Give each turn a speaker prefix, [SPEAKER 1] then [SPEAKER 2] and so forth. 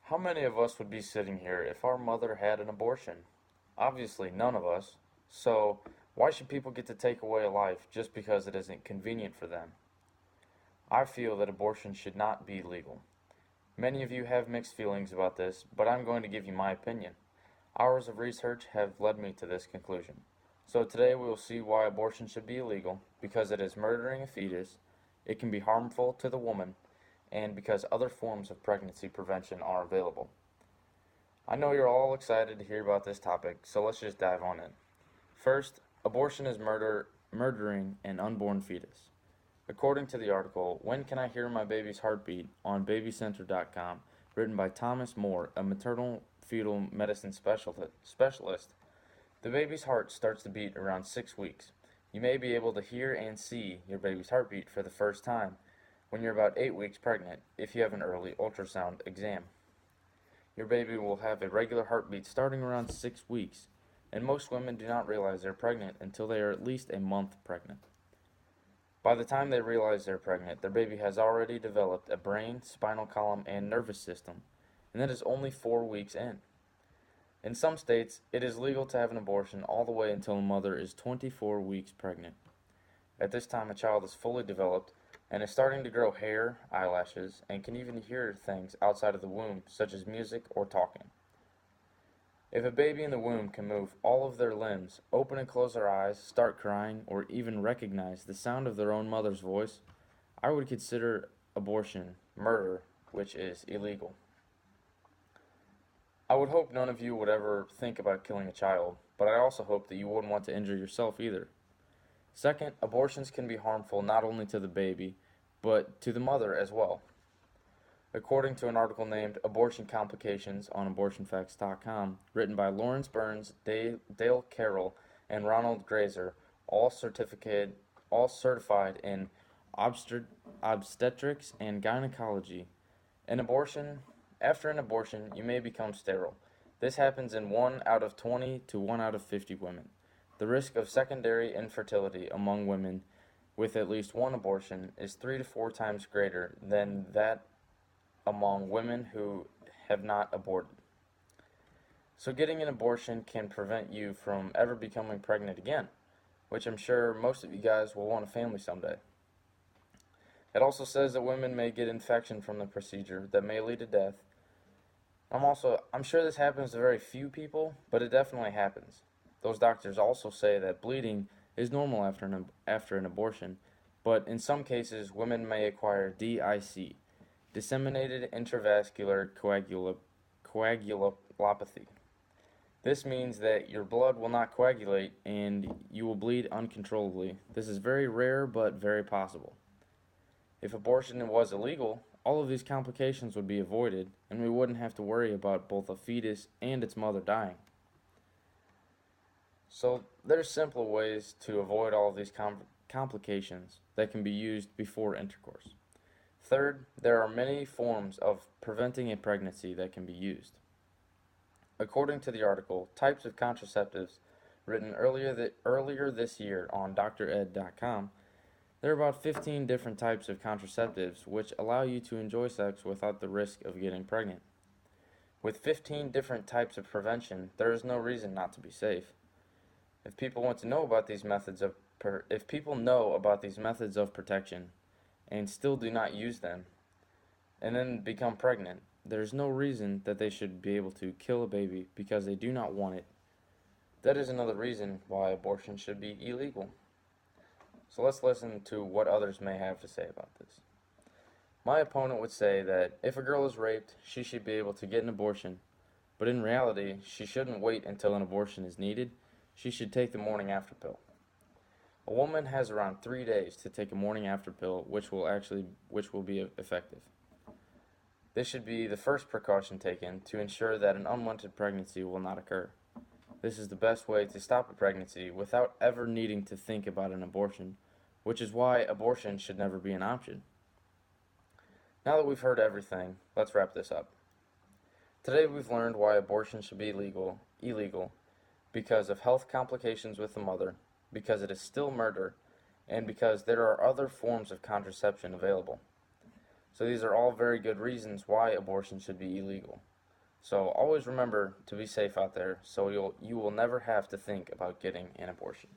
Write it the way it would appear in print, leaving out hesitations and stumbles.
[SPEAKER 1] How many of us would be sitting here if our mother had an abortion? Obviously, none of us. So, why should people get to take away a life just because it isn't convenient for them? I feel that abortion should not be legal. Many of you have mixed feelings about this, but I'm going to give you my opinion. Hours of research have led me to this conclusion. So today we will see why abortion should be illegal, because it is murdering a fetus, it can be harmful to the woman, and because other forms of pregnancy prevention are available. I know you're all excited to hear about this topic, so let's just dive on in. First, abortion is murdering an unborn fetus. According to the article, When Can I Hear My Baby's Heartbeat on babycenter.com, written by Thomas Moore, a maternal fetal medicine specialist, the baby's heart starts to beat around 6 weeks. You may be able to hear and see your baby's heartbeat for the first time when you're about 8 weeks pregnant if you have an early ultrasound exam. Your baby will have a regular heartbeat starting around 6 weeks, and most women do not realize they're pregnant until they are at least a month pregnant. By the time they realize they're pregnant, their baby has already developed a brain, spinal column, and nervous system, and that is only 4 weeks in. In some states, it is legal to have an abortion all the way until a mother is 24 weeks pregnant. At this time, a child is fully developed and is starting to grow hair, eyelashes, and can even hear things outside of the womb, such as music or talking. If a baby in the womb can move all of their limbs, open and close their eyes, start crying, or even recognize the sound of their own mother's voice, I would consider abortion murder, which is illegal. I would hope none of you would ever think about killing a child, but I also hope that you wouldn't want to injure yourself either. Second, abortions can be harmful not only to the baby, but to the mother as well. According to an article named Abortion Complications on abortionfacts.com, written by Lawrence Burns, Dale Carroll, and Ronald Grazer, all certified in obstetrics and gynecology, after an abortion, you may become sterile. This happens in 1 out of 20 to 1 out of 50 women. The risk of secondary infertility among women with at least one abortion is 3 to 4 times greater than that among women who have not aborted. So getting an abortion can prevent you from ever becoming pregnant again, which I'm sure most of you guys will want a family someday. It also says that women may get infection from the procedure that may lead to death. I'm sure this happens to very few people, but it definitely happens. Those doctors also say that bleeding is normal after an abortion, but in some cases women may acquire DIC, disseminated intravascular coagulopathy. This means that your blood will not coagulate and you will bleed uncontrollably. This is very rare but very possible. If abortion was illegal, all of these complications would be avoided, and we wouldn't have to worry about both a fetus and its mother dying. So there's simple ways to avoid all of these complications that can be used before intercourse. Third, there are many forms of preventing a pregnancy that can be used. According to the article, Types of Contraceptives, written earlier this year on dred.com, there are about 15 different types of contraceptives which allow you to enjoy sex without the risk of getting pregnant. With 15 different types of prevention, there is no reason not to be safe. If people know about these methods of protection and still do not use them and then become pregnant, there is no reason that they should be able to kill a baby because they do not want it. That is another reason why abortion should be illegal. So let's listen to what others may have to say about this. My opponent would say that if a girl is raped, she should be able to get an abortion, but in reality, she shouldn't wait until an abortion is needed. She should take the morning after pill. A woman has around 3 days to take a morning after pill, which will be effective. This should be the first precaution taken to ensure that an unwanted pregnancy will not occur. This is the best way to stop a pregnancy without ever needing to think about an abortion, which is why abortion should never be an option. Now that we've heard everything, let's wrap this up. Today we've learned why abortion should be illegal because of health complications with the mother, because it is still murder, and because there are other forms of contraception available. So these are all very good reasons why abortion should be illegal. So always remember to be safe out there so you will never have to think about getting an abortion.